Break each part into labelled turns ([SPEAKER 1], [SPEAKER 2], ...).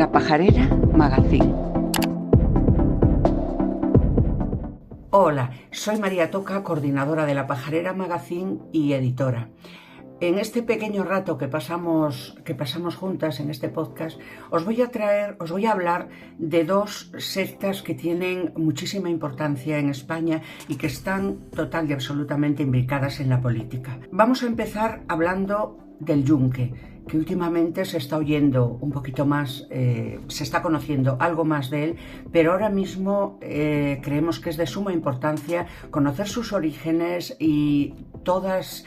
[SPEAKER 1] La Pajarera Magazine. Hola, soy María Toca, coordinadora de La Pajarera Magazine y editora. En este pequeño rato que pasamos juntas en este podcast, os voy a hablar de dos sectas que tienen muchísima importancia en España y que están total y absolutamente imbricadas en la política. Vamos a empezar hablando del Yunque, que últimamente se está oyendo un poquito más, se está conociendo algo más de él, pero ahora mismo creemos que es de suma importancia conocer sus orígenes y todos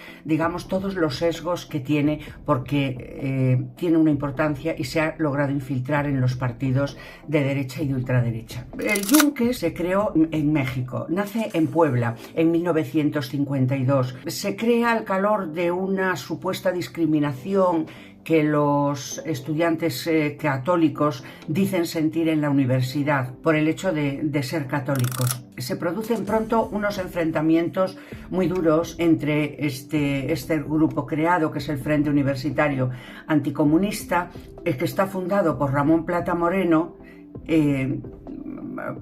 [SPEAKER 1] los sesgos que tiene, porque tiene una importancia y se ha logrado infiltrar en los partidos de derecha y de ultraderecha. El Yunque se creó en México, nace en Puebla en 1952, se crea al calor de una supuesta discriminación que los estudiantes católicos dicen sentir en la universidad por el hecho de ser católicos. Se producen pronto unos enfrentamientos muy duros entre este grupo creado, que es el Frente Universitario Anticomunista, que está fundado por Ramón Plata Moreno.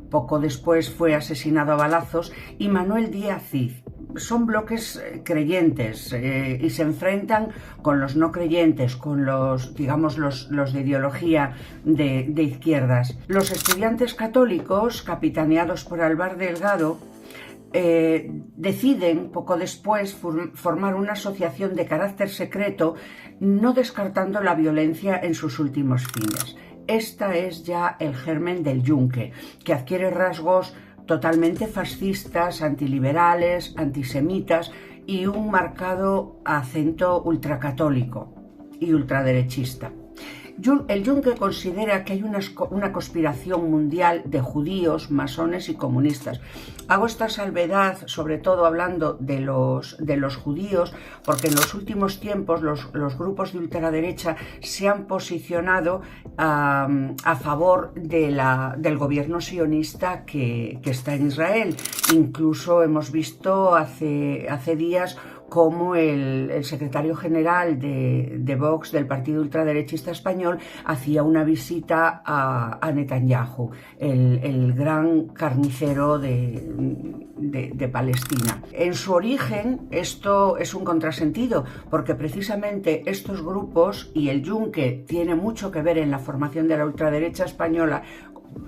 [SPEAKER 1] Poco después fue asesinado a balazos, y Manuel Díaz Cid. Son bloques creyentes y se enfrentan con los no creyentes, con los de ideología de izquierdas. Los estudiantes católicos, capitaneados por Álvar Delgado, deciden poco después formar una asociación de carácter secreto, no descartando la violencia en sus últimos fines. Esta es ya el germen del Yunque, que adquiere rasgos totalmente fascistas, antiliberales, antisemitas y un marcado acento ultracatólico y ultraderechista. El Yunque considera que hay una conspiración mundial de judíos, masones y comunistas. Hago esta salvedad, sobre todo hablando de los judíos, porque en los últimos tiempos los grupos de ultraderecha se han posicionado a favor del gobierno sionista que está en Israel. Incluso hemos visto hace días como el secretario general de Vox, del partido ultraderechista español, hacía una visita a Netanyahu, el gran carnicero de Palestina. En su origen esto es un contrasentido, porque precisamente estos grupos y el Yunque tiene mucho que ver en la formación de la ultraderecha española,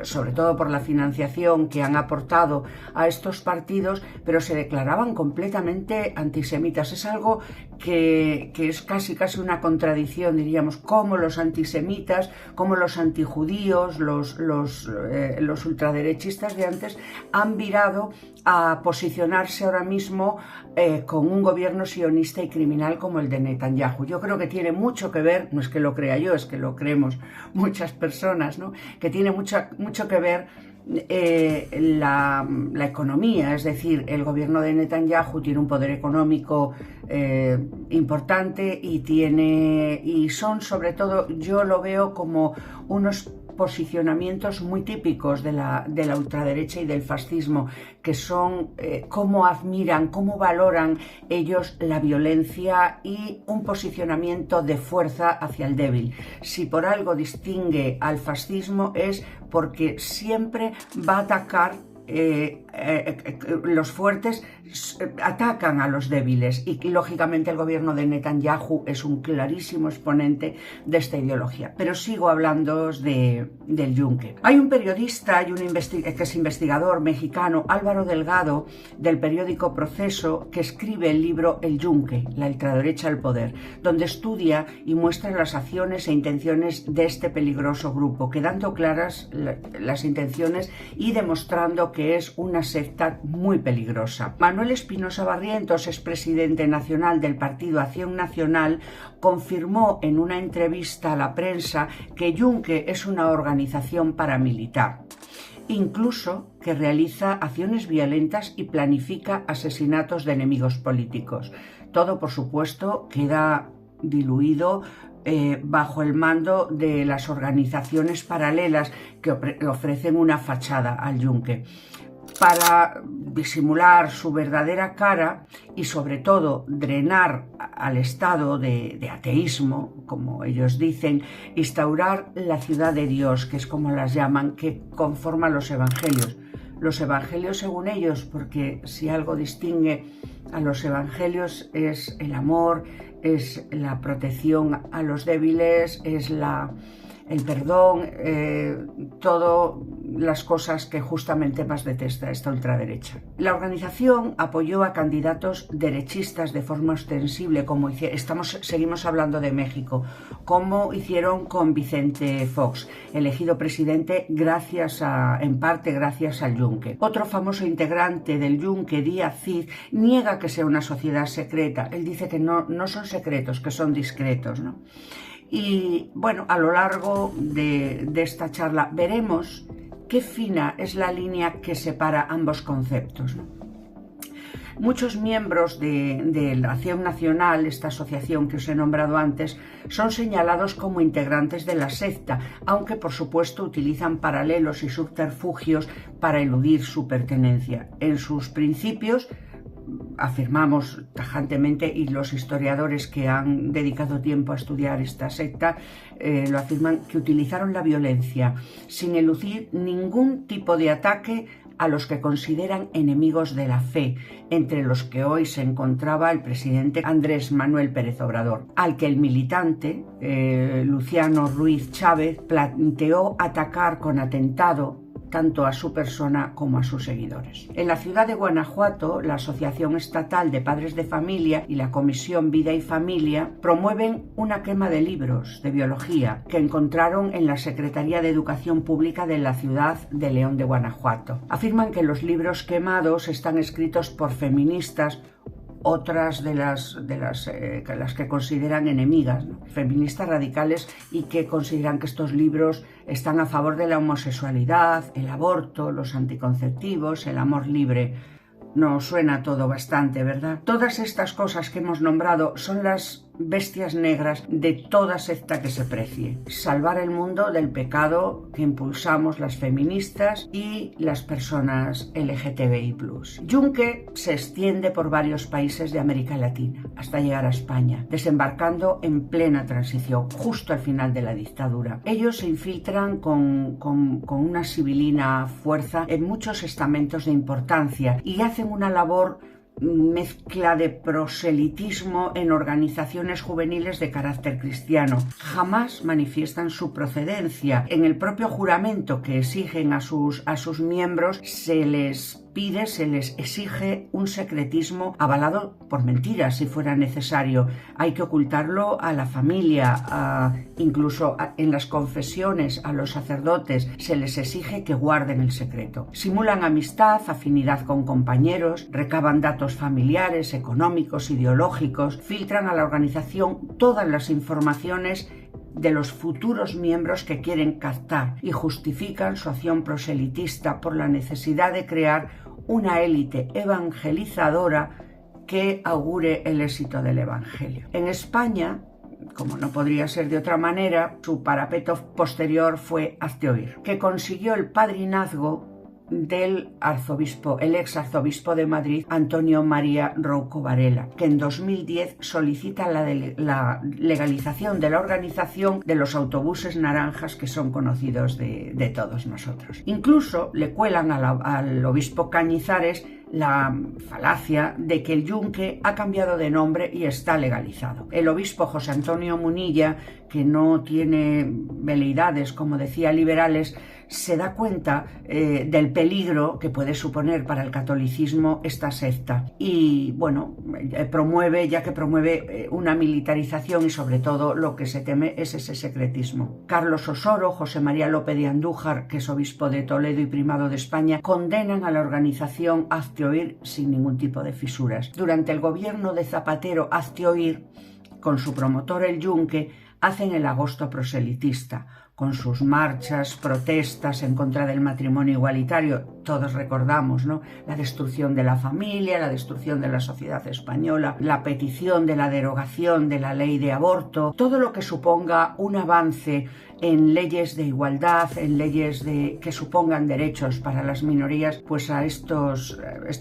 [SPEAKER 1] sobre todo por la financiación que han aportado a estos partidos, pero se declaraban completamente antisemitas. Es algo que es casi una contradicción, diríamos, como los antisemitas, como los antijudíos, los ultraderechistas de antes han virado a posicionarse ahora mismo con un gobierno sionista y criminal como el de Netanyahu. Yo creo que tiene mucho que ver, no es que lo crea yo, es que lo creemos muchas personas, ¿no? Que tiene mucho que ver la economía, es decir, el gobierno de Netanyahu tiene un poder económico importante y son, sobre todo, yo lo veo como unos posicionamientos muy típicos de la ultraderecha y del fascismo, que son cómo admiran, cómo valoran ellos la violencia y un posicionamiento de fuerza hacia el débil. Si por algo distingue al fascismo es porque siempre va a atacar, los fuertes atacan a los débiles, y lógicamente el gobierno de Netanyahu es un clarísimo exponente de esta ideología. Pero sigo hablando del Yunque. Hay un periodista que es investigador mexicano, Álvaro Delgado, del periódico Proceso, que escribe el libro El Yunque, la ultraderecha al poder, donde estudia y muestra las acciones e intenciones de este peligroso grupo, quedando claras las intenciones y demostrando que es una secta muy peligrosa. Manuel Espinosa Barrientos, expresidente nacional del Partido Acción Nacional, confirmó en una entrevista a la prensa que Yunque es una organización paramilitar, incluso que realiza acciones violentas y planifica asesinatos de enemigos políticos. Todo, por supuesto, queda diluido bajo el mando de las organizaciones paralelas que ofrecen una fachada al Yunque. para disimular su verdadera cara y sobre todo drenar al Estado de ateísmo, como ellos dicen, instaurar la ciudad de Dios, que es como las llaman, que conforma los evangelios. Los evangelios según ellos, porque si algo distingue a los evangelios es el amor, es la protección a los débiles, es el perdón, todas las cosas que justamente más detesta esta ultraderecha. La organización apoyó a candidatos derechistas de forma ostensible, como seguimos hablando de México, como hicieron con Vicente Fox, elegido presidente en parte gracias al Yunque. Otro famoso integrante del Yunque, Díaz Cid, niega que sea una sociedad secreta. Él dice que no son secretos, que son discretos, ¿no? Y bueno, a lo largo de esta charla veremos qué fina es la línea que separa ambos conceptos, ¿no? Muchos miembros de la Acción Nacional, esta asociación que os he nombrado antes, son señalados como integrantes de la secta, aunque por supuesto utilizan paralelos y subterfugios para eludir su pertenencia. En sus principios, afirmamos tajantemente, y los historiadores que han dedicado tiempo a estudiar esta secta lo afirman, que utilizaron la violencia sin eludir ningún tipo de ataque a los que consideran enemigos de la fe, entre los que hoy se encontraba el presidente Andrés Manuel Pérez Obrador, al que el militante Luciano Ruiz Chávez planteó atacar con atentado tanto a su persona como a sus seguidores. En la ciudad de Guanajuato, la Asociación Estatal de Padres de Familia y la Comisión Vida y Familia promueven una quema de libros de biología que encontraron en la Secretaría de Educación Pública de la ciudad de León de Guanajuato. Afirman que los libros quemados están escritos por feministas, otras de las que consideran enemigas, ¿no? Feministas radicales, y que consideran que estos libros están a favor de la homosexualidad, el aborto, los anticonceptivos, el amor libre. Nos suena todo bastante, ¿verdad? Todas estas cosas que hemos nombrado son las bestias negras de toda secta que se precie. Salvar el mundo del pecado que impulsamos las feministas y las personas LGTBI+. Yunque se extiende por varios países de América Latina hasta llegar a España, desembarcando en plena transición, justo al final de la dictadura. Ellos se infiltran con una sibilina fuerza en muchos estamentos de importancia y hacen una labor mezcla de proselitismo en organizaciones juveniles de carácter cristiano. Jamás manifiestan su procedencia. En el propio juramento que exigen a sus miembros se les exige un secretismo avalado por mentiras si fuera necesario. Hay que ocultarlo a la familia, incluso en las confesiones a los sacerdotes se les exige que guarden el secreto. Simulan amistad, afinidad con compañeros, recaban datos familiares, económicos, ideológicos, filtran a la organización todas las informaciones de los futuros miembros que quieren captar y justifican su acción proselitista por la necesidad de crear una élite evangelizadora que augure el éxito del Evangelio. En España, como no podría ser de otra manera, su parapeto posterior fue Hazte Oír, que consiguió el padrinazgo del arzobispo, el ex arzobispo de Madrid, Antonio María Rouco Varela, que en 2010 solicita la legalización de la organización de los autobuses naranjas, que son conocidos de todos nosotros. Incluso le cuelan al obispo Cañizares la falacia de que el Yunque ha cambiado de nombre y está legalizado. El obispo José Antonio Munilla, que no tiene veleidades, como decía, liberales, se da cuenta del peligro que puede suponer para el catolicismo esta secta y, bueno, promueve una militarización y, sobre todo, lo que se teme es ese secretismo. Carlos Osoro, José María López de Andújar, que es obispo de Toledo y primado de España, condenan a la organización Hazte Oír sin ningún tipo de fisuras. Durante el gobierno de Zapatero, Hazte Oír, con su promotor el Yunque, hacen el agosto proselitista, con sus marchas, protestas en contra del matrimonio igualitario. Todos recordamos, ¿no?, la destrucción de la familia, la destrucción de la sociedad española, la petición de la derogación de la ley de aborto, todo lo que suponga un avance en leyes de igualdad, en leyes que supongan derechos para las minorías, pues a estos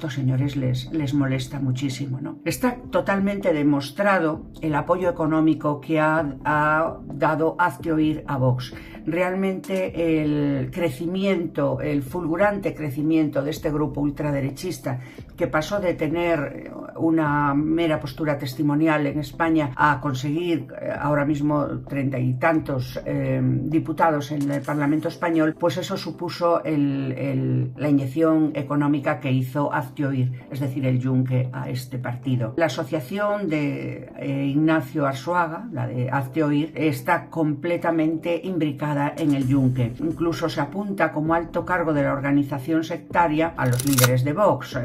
[SPEAKER 1] señores les molesta muchísimo, ¿no? Está totalmente demostrado el apoyo económico que ha dado Hazte Oír a Vox. Realmente el crecimiento, el fulgurante crecimiento de este grupo ultraderechista, que pasó de tener una mera postura testimonial en España a conseguir ahora mismo 30 y tantos diputados en el Parlamento español, pues eso supuso la inyección económica que hizo Hazte Oír, es decir, el Yunque, a este partido. La asociación de Ignacio Arzuaga, la de Hazte Oír, está completamente imbricada en el Yunque. Incluso se apunta como alto cargo de la organización sectaria a los líderes de Vox.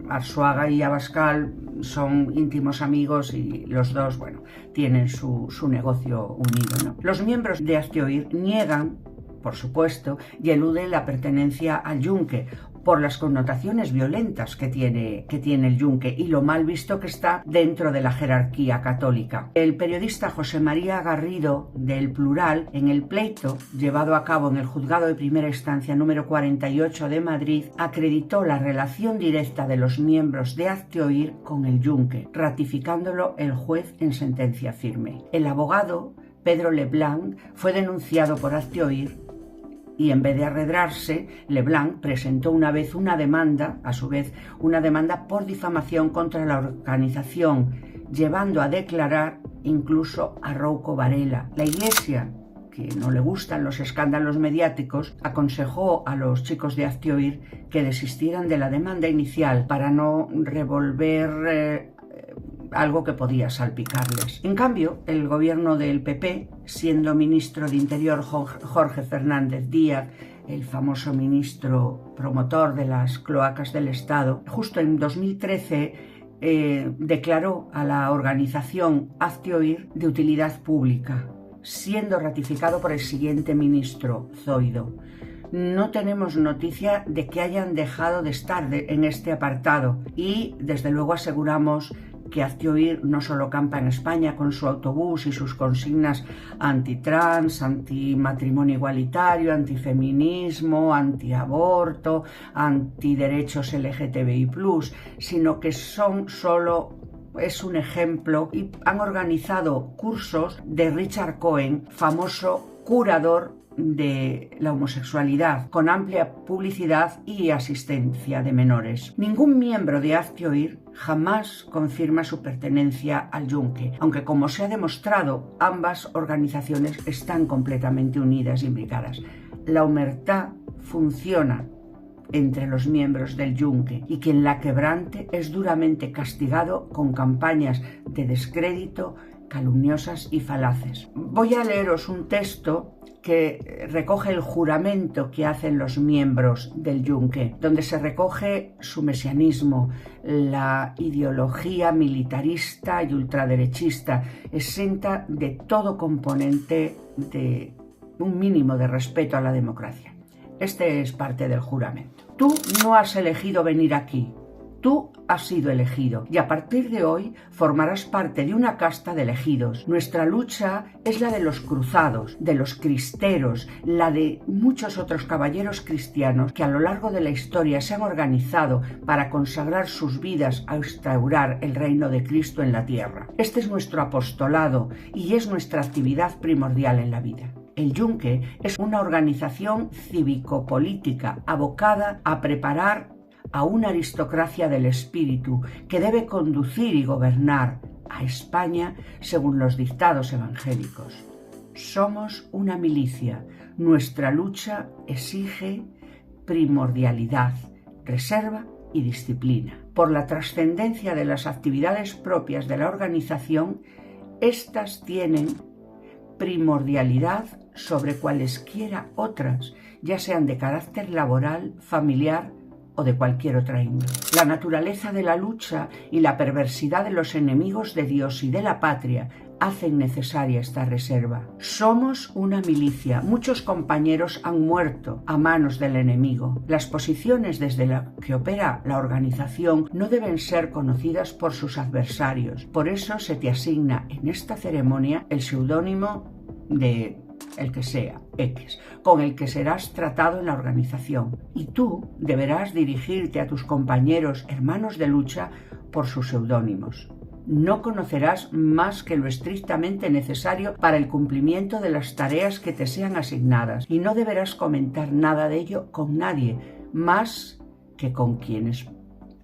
[SPEAKER 1] Arzuaga y Abascal son íntimos amigos y los dos, bueno, tienen su negocio unido, ¿no? Los miembros de Hazte Oír niegan, por supuesto, y eluden la pertenencia al Yunque por las connotaciones violentas que tiene el Yunque y lo mal visto que está dentro de la jerarquía católica. El periodista José María Garrido, del Plural, en el pleito llevado a cabo en el Juzgado de Primera Instancia número 48 de Madrid, acreditó la relación directa de los miembros de Hazte Oír con el Yunque, ratificándolo el juez en sentencia firme. El abogado Pedro Leblanc fue denunciado por Hazte Oír y en vez de arredrarse, Leblanc presentó una vez una demanda, a su vez una demanda por difamación contra la organización, llevando a declarar incluso a Rouco Varela. La Iglesia, que no le gustan los escándalos mediáticos, aconsejó a los chicos de Hazte Oír que desistieran de la demanda inicial para no revolver algo que podía salpicarles. En cambio, el gobierno del PP, siendo ministro de Interior Jorge Fernández Díaz, el famoso ministro promotor de las cloacas del Estado, justo en 2013 declaró a la organización Hazte Oír de utilidad pública, siendo ratificado por el siguiente ministro, Zoido. No tenemos noticia de que hayan dejado de estar en este apartado y, desde luego, aseguramos que Hazte Oír no solo campa en España con su autobús y sus consignas antitrans, antimatrimonio igualitario, antifeminismo, antiaborto, antiderechos LGTBI+, sino que es un ejemplo y han organizado cursos de Richard Cohen, famoso curador de la homosexualidad, con amplia publicidad y asistencia de menores. Ningún miembro de Hazte Oír jamás confirma su pertenencia al Yunque, aunque, como se ha demostrado, ambas organizaciones están completamente unidas y imbricadas. La omertá funciona entre los miembros del Yunque y quien la quebrante es duramente castigado con campañas de descrédito calumniosas y falaces. Voy a leeros un texto que recoge el juramento que hacen los miembros del Yunque, donde se recoge su mesianismo, la ideología militarista y ultraderechista, exenta de todo componente de un mínimo de respeto a la democracia. Este es parte del juramento. Tú no has elegido venir aquí. Tú has sido elegido y a partir de hoy formarás parte de una casta de elegidos. Nuestra lucha es la de los cruzados, de los cristeros, la de muchos otros caballeros cristianos que a lo largo de la historia se han organizado para consagrar sus vidas a instaurar el reino de Cristo en la tierra. Este es nuestro apostolado y es nuestra actividad primordial en la vida. El Yunque es una organización cívico-política abocada a preparar a una aristocracia del espíritu que debe conducir y gobernar a España según los dictados evangélicos. Somos una milicia. Nuestra lucha exige primordialidad, reserva y disciplina. Por la trascendencia de las actividades propias de la organización, estas tienen primordialidad sobre cualesquiera otras, ya sean de carácter laboral, familiar o de cualquier otra índole. La naturaleza de la lucha y la perversidad de los enemigos de Dios y de la patria hacen necesaria esta reserva. Somos una milicia. Muchos compañeros han muerto a manos del enemigo. Las posiciones desde las que opera la organización no deben ser conocidas por sus adversarios. Por eso se te asigna en esta ceremonia el seudónimo de el que sea, X, con el que serás tratado en la organización. Y tú deberás dirigirte a tus compañeros hermanos de lucha por sus seudónimos. No conocerás más que lo estrictamente necesario para el cumplimiento de las tareas que te sean asignadas y no deberás comentar nada de ello con nadie, más que con quienes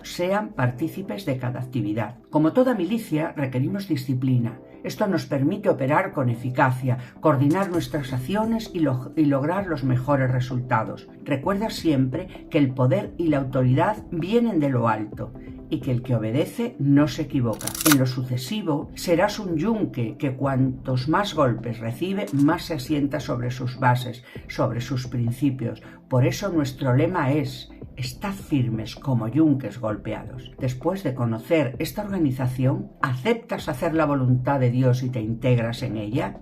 [SPEAKER 1] sean partícipes de cada actividad. Como toda milicia, requerimos disciplina. Esto nos permite operar con eficacia, coordinar nuestras acciones y lograr los mejores resultados. Recuerda siempre que el poder y la autoridad vienen de lo alto y que el que obedece no se equivoca. En lo sucesivo, serás un yunque que cuantos más golpes recibe, más se asienta sobre sus bases, sobre sus principios. Por eso nuestro lema es: estad firmes como yunques golpeados. Después de conocer esta organización, ¿aceptas hacer la voluntad de Dios y te integras en ella?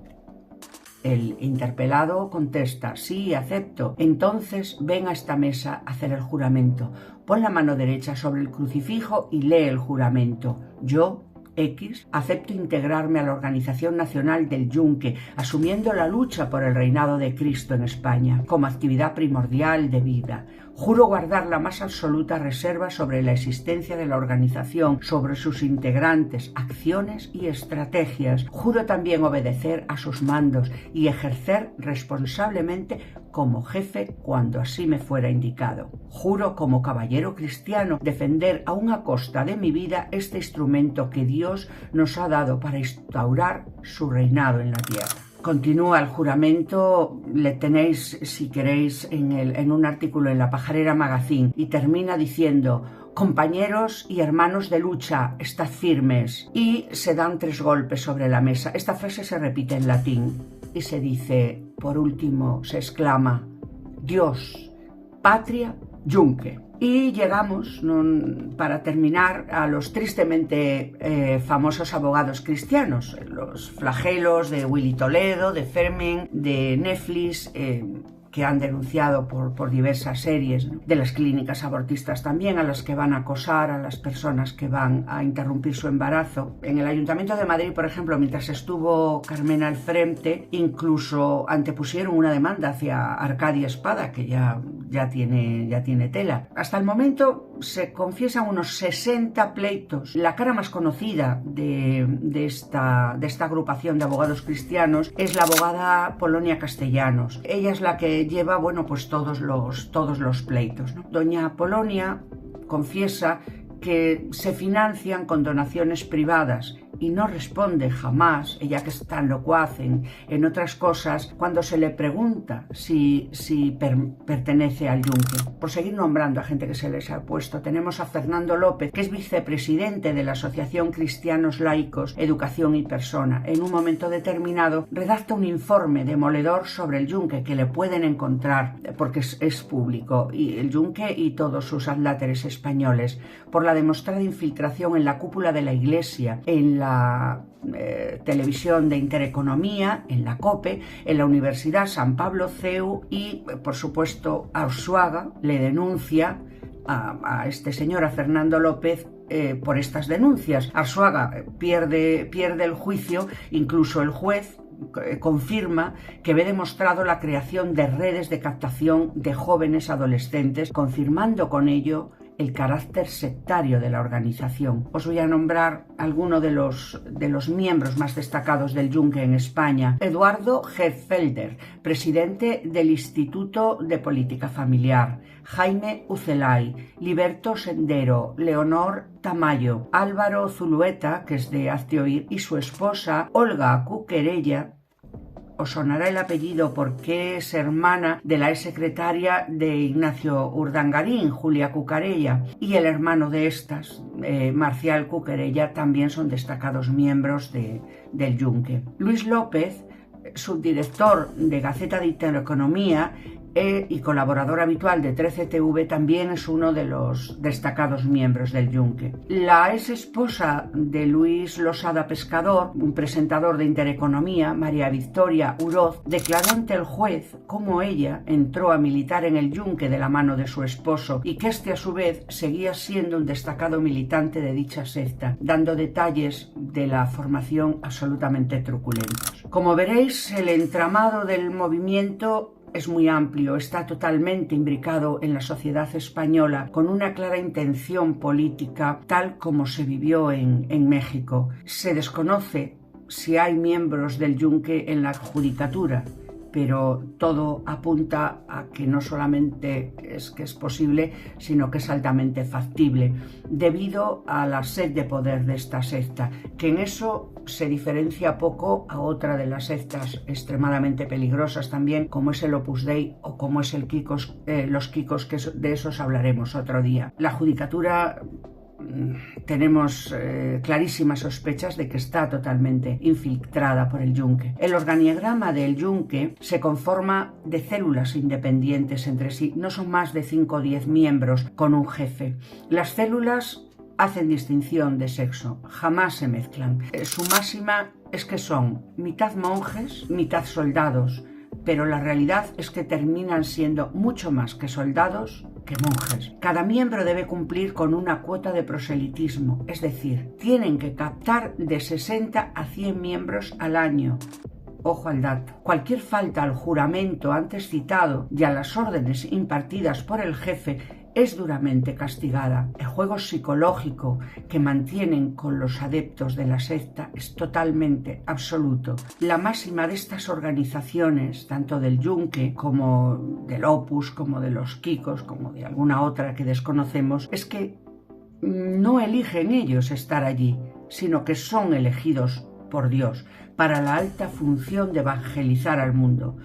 [SPEAKER 1] El interpelado contesta: sí, acepto. Entonces ven a esta mesa a hacer el juramento. Pon la mano derecha sobre el crucifijo y lee el juramento. Yo, X, acepto integrarme a la Organización Nacional del Yunque, asumiendo la lucha por el reinado de Cristo en España como actividad primordial de vida. Juro guardar la más absoluta reserva sobre la existencia de la organización, sobre sus integrantes, acciones y estrategias. Juro también obedecer a sus mandos y ejercer responsablemente como jefe cuando así me fuera indicado. Juro como caballero cristiano defender aún a costa de mi vida este instrumento que Dios nos ha dado para instaurar su reinado en la tierra. Continúa el juramento, le tenéis, si queréis, en un artículo en La Pajarera Magazine, y termina diciendo: compañeros y hermanos de lucha, estad firmes. Y se dan 3 golpes sobre la mesa. Esta frase se repite en latín y se dice, por último, se exclama: Dios, patria, yunque. Y llegamos, para terminar, a los tristemente famosos abogados cristianos, los flagelos de Willy Toledo, de Fermin, de Netflix, que han denunciado por diversas series, ¿no?, de las clínicas abortistas también, a las que van a acosar a las personas que van a interrumpir su embarazo. En el Ayuntamiento de Madrid, por ejemplo, mientras estuvo Carmena al frente, incluso antepusieron una demanda hacia Arcadia Espada, que ya tiene tela. Hasta el momento se confiesan unos 60 pleitos. La cara más conocida de esta agrupación de abogados cristianos es la abogada Polonia Castellanos. Ella es la que lleva, bueno, pues todos los pleitos, ¿no? Doña Polonia confiesa que se financian con donaciones privadas y no responde jamás, ella que es tan locuaz en otras cosas, cuando se le pregunta si pertenece al Yunque. Por seguir nombrando a gente que se les ha puesto, tenemos a Fernando López, que es vicepresidente de la Asociación Cristianos Laicos, Educación y Persona. En un momento determinado redacta un informe demoledor sobre el Yunque que le pueden encontrar, porque es público, y el Yunque y todos sus adláteres españoles, por la demostrada infiltración en la cúpula de la Iglesia, en la televisión de Intereconomía, en la COPE, en la Universidad San Pablo CEU, y por supuesto Arzuaga le denuncia a este señor, a Fernando López, por estas denuncias. Arzuaga pierde el juicio, incluso el juez confirma que ve demostrado la creación de redes de captación de jóvenes adolescentes, confirmando con ello el carácter sectario de la organización. Os voy a nombrar algunos de los miembros más destacados del Yunque en España. Eduardo Herfelder, presidente del Instituto de Política Familiar. Jaime Ucelay, Liberto Sendero, Leonor Tamayo, Álvaro Zulueta, que es de Hazte Oír, y su esposa Olga Cuquerella. Os sonará el apellido porque es hermana de la exsecretaria de Ignacio Urdangarín, Julia Cucarella, y el hermano de estas, Marcial Cuquerella, también son destacados miembros del Yunque. Luis López, subdirector de Gaceta de Intereconomía, y colaborador habitual de 13TV, también es uno de los destacados miembros del Yunque. La ex esposa de Luis Losada Pescador, un presentador de Intereconomía, María Victoria Uroz, declaró ante el juez cómo ella entró a militar en el Yunque de la mano de su esposo y que este a su vez seguía siendo un destacado militante de dicha secta, dando detalles de la formación absolutamente truculentos. Como veréis, el entramado del movimiento es muy amplio, está totalmente imbricado en la sociedad española con una clara intención política tal como se vivió en México. Se desconoce si hay miembros del Yunque en la judicatura, pero todo apunta a que no solamente es que es posible, sino que es altamente factible, debido a la sed de poder de esta secta, que en eso se diferencia poco a otra de las sectas extremadamente peligrosas también, como es el Opus Dei o como es los Kikos, que de esos hablaremos otro día. La judicatura tenemos clarísimas sospechas de que está totalmente infiltrada por el Yunque. El organigrama del Yunque se conforma de células independientes entre sí, no son más de 5 o 10 miembros con un jefe. Las células hacen distinción de sexo, jamás se mezclan. Su máxima es que son mitad monjes, mitad soldados, pero la realidad es que terminan siendo mucho más que soldados que monjes. Cada miembro debe cumplir con una cuota de proselitismo, es decir, tienen que captar de 60 a 100 miembros al año. Ojo al dato. Cualquier falta al juramento antes citado y a las órdenes impartidas por el jefe es duramente castigada. El juego psicológico que mantienen con los adeptos de la secta es totalmente absoluto. La máxima de estas organizaciones, tanto del Yunque como del Opus, como de los Kikos, como de alguna otra que desconocemos, es que no eligen ellos estar allí, sino que son elegidos por Dios para la alta función de evangelizar al mundo.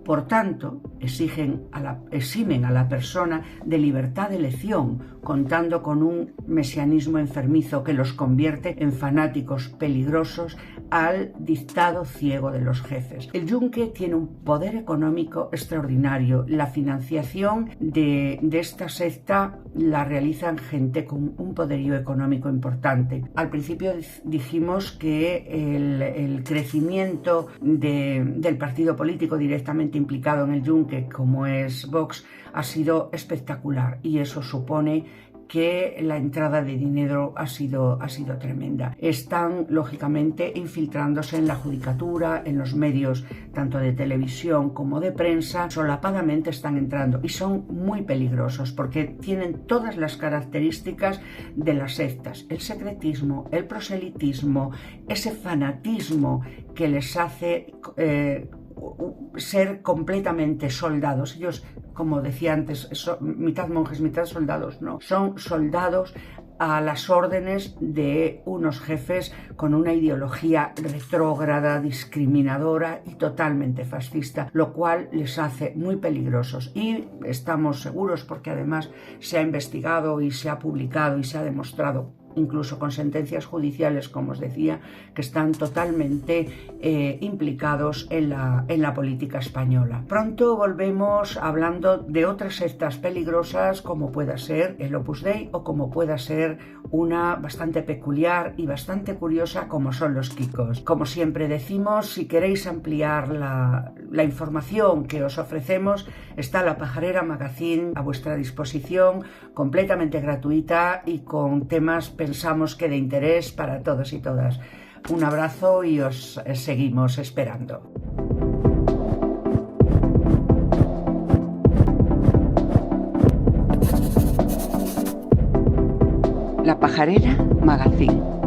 [SPEAKER 1] Por tanto, eximen a la persona de libertad de elección, contando con un mesianismo enfermizo que los convierte en fanáticos peligrosos al dictado ciego de los jefes. El Yunque tiene un poder económico extraordinario. La financiación de esta secta la realizan gente con un poderío económico importante. Al principio dijimos que el crecimiento del partido político directamente implicado en el Yunque, como es Vox, ha sido espectacular, y eso supone que la entrada de dinero ha sido tremenda. Están, lógicamente, infiltrándose en la judicatura, en los medios tanto de televisión como de prensa, solapadamente están entrando, y son muy peligrosos porque tienen todas las características de las sectas: el secretismo, el proselitismo, ese fanatismo que les hace ser completamente soldados. Ellos, como decía antes, son mitad monjes, mitad soldados. No, son soldados a las órdenes de unos jefes con una ideología retrógrada, discriminadora y totalmente fascista, lo cual les hace muy peligrosos. Y estamos seguros, porque además se ha investigado y se ha publicado y se ha demostrado, incluso con sentencias judiciales, como os decía, que están totalmente implicados en la política española. Pronto volvemos hablando de otras sectas peligrosas, como pueda ser el Opus Dei o como pueda ser una bastante peculiar y bastante curiosa como son los Kikos. Como siempre decimos, si queréis ampliar la información que os ofrecemos, está La Pajarera Magazine a vuestra disposición, completamente gratuita y con temas, pensamos, que de interés para todos y todas. Un abrazo y os seguimos esperando. La Pajarera Magazine.